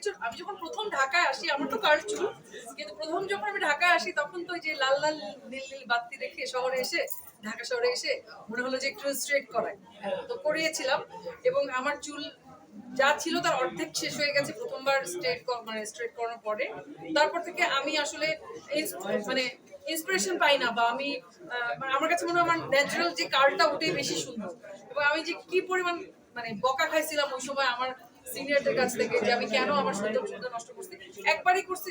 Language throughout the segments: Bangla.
দেখছো আমি যখন প্রথম ঢাকায় আসি আমার তো কার্ল চুল, কিন্তু প্রথম যখন আমি ঢাকায় আসি তখন তো ওই যে লাল লাল নীল নীল বাতি রেখে শহরে এসে ঢাকা শহরে এসে মনে হলো যে একটু স্ট্রেট করাই, তো করিয়েছিলাম এবং আমার চুল যা ছিল তার অর্ধেক শেষ হয়ে গেছে প্রথমবার স্ট্রেট করানোর পরে। তারপর থেকে আমি আসলে মানে ইন্সপিরেশন পাই না, বা আমি আমার কাছে মনে হয় আমার ন্যাচারাল যে কার্লটা ওটাই বেশি সুন্দর। এবং আমি যে কি পরিমাণ বকা খাইছিলাম ওই সময় আমার সিনিয়রদের কাছ থেকে যে আমি কেন আমার সুন্দর চুলটা নষ্ট করছি। একবারই করছি,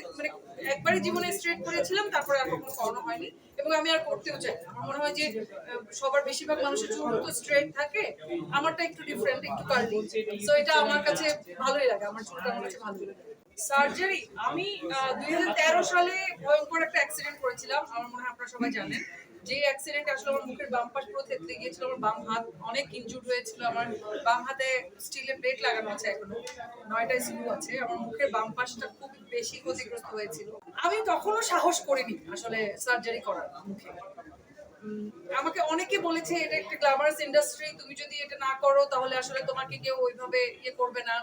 একবারই জীবনে স্ট্রেট করেছিলাম, তারপরে আর কখনো করানো হয়নি এবং আমি আর করতেও চাই না। আমার মনে হয় যে সবার বেশিরভাগ মানুষের চুল তো স্ট্রেট থাকে, আমারটা একটু ডিফারেন্ট, একটু কার্লি, সো এটা আমার কাছে ভালোই লাগে, আমার চুলটা আমার কাছে ভালোই লাগে। সার্জারি আমি 2013 সালে ভয়ঙ্কর একটা অ্যাক্সিডেন্ট করেছিলাম, আমার মনে হয় আপনারা সবাই জানেন। যে অ্যাক্সিডেন্টে আসলে আমার মুখের বাম পাশ পুরো থেতলে গিয়েছিল, আমার বাম হাত অনেক ইনজুর্ড হয়েছিল, আমার বাম হাতে স্টিলের প্লেট লাগানো আছে, এখনো 9টা স্ক্রু আছে, আমার মুখের বাম পাশটা খুব বেশি ক্ষতিগ্রস্ত হয়েছিল। আমি তখনো সাহস করিনি আসলে সার্জারি করার মুখে। আমাকে অনেকে বলেছে এটা একটা গ্ল্যামারাস ইন্ডাস্ট্রি, তুমি যদি এটা না করো তাহলে আসলে তোমাকে কেউ ওইভাবে ইয়ে করবে না,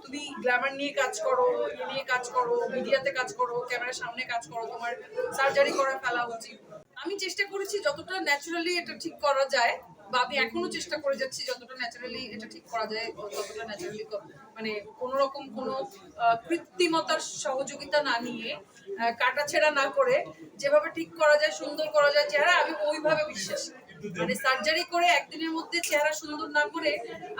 তুমি গ্ল্যামার নিয়ে কাজ করো, ইয়ে নিয়ে কাজ করো, মিডিয়াতে কাজ করো, ক্যামেরার সামনে কাজ করো, তোমার সার্জারি করে ফেলা উচিত। আমি চেষ্টা করেছি যতটা ন্যাচারালি এটা ঠিক করা যায়, বা আমি এখনো চেষ্টা করে যাচ্ছি যতটা ন্যাচারালি এটা ঠিক করা যায় ততটা ন্যাচারালি, মানে কোনো রকম কোনো কৃত্রিমতার সহযোগিতা না নিয়ে, কাটাছেঁড়া না করে যেভাবে ঠিক করা যায়, সুন্দর করা যায় চেহারা, আমি ওইভাবে বিশ্বাসী। মানে সার্জারি করে একদিনের মধ্যে চেহারা সুন্দর না করে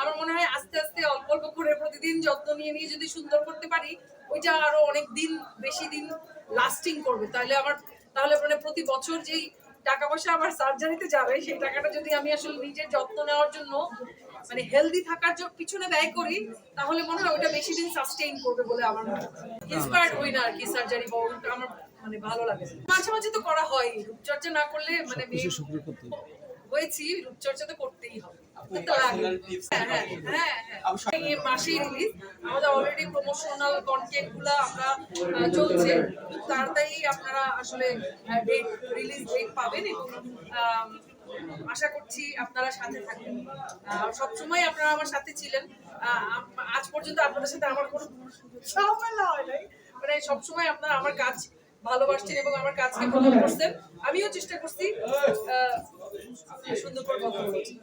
আমার মনে হয় আস্তে আস্তে অল্প অল্প করে প্রতিদিন যত্ন নিয়ে নিয়ে যদি সুন্দর করতে পারি, ওইটা আরো অনেক দিন বেশি দিন লাস্টিং করবে। তাহলে মানে প্রতি বছর যেই টাকা পয়সা আমার সার্জারিতে যাবে সেই টাকাটা যদি আমি আসলে নিজের যত্ন নেওয়ার জন্য মানে হেলদি থাকার পিছনে ব্যয় করি, তাহলে মনে হয় ওটা বেশি দিন সাস্টেইন করবে বলে আমার মনে হয়। ইন্সপায়ার্ড হই না আর কি সার্জারি, বা ওটা আমার মানে ভালো লাগে। মাঝে মাঝে তো করা হয়, রূপচর্চা না করলে মানে হয়েছি, রূপচর্চা তো করতেই হবে। মাসেই রিলিজ, আমাদের অলরেডি প্রমোশনাল কন্টেন্ট গুলা আমরা চলছে, তাড়াতাড়ি আপনারা আসলে রিলিজ ডেট পাবেন এবং আশা করছি আপনারা সাথে থাকবেন। সবসময় আপনারা আমার সাথে ছিলেন, আজ পর্যন্ত আপনাদের সাথে আমার কোনো ঝামেলা হয় নাই, মানে সবসময় আপনারা আমার কাজ ভালোবাসছেন এবং আমার কাজকে প্রমোট করছেন। আমিও চেষ্টা করছি সুন্দর করে কথা বলছি।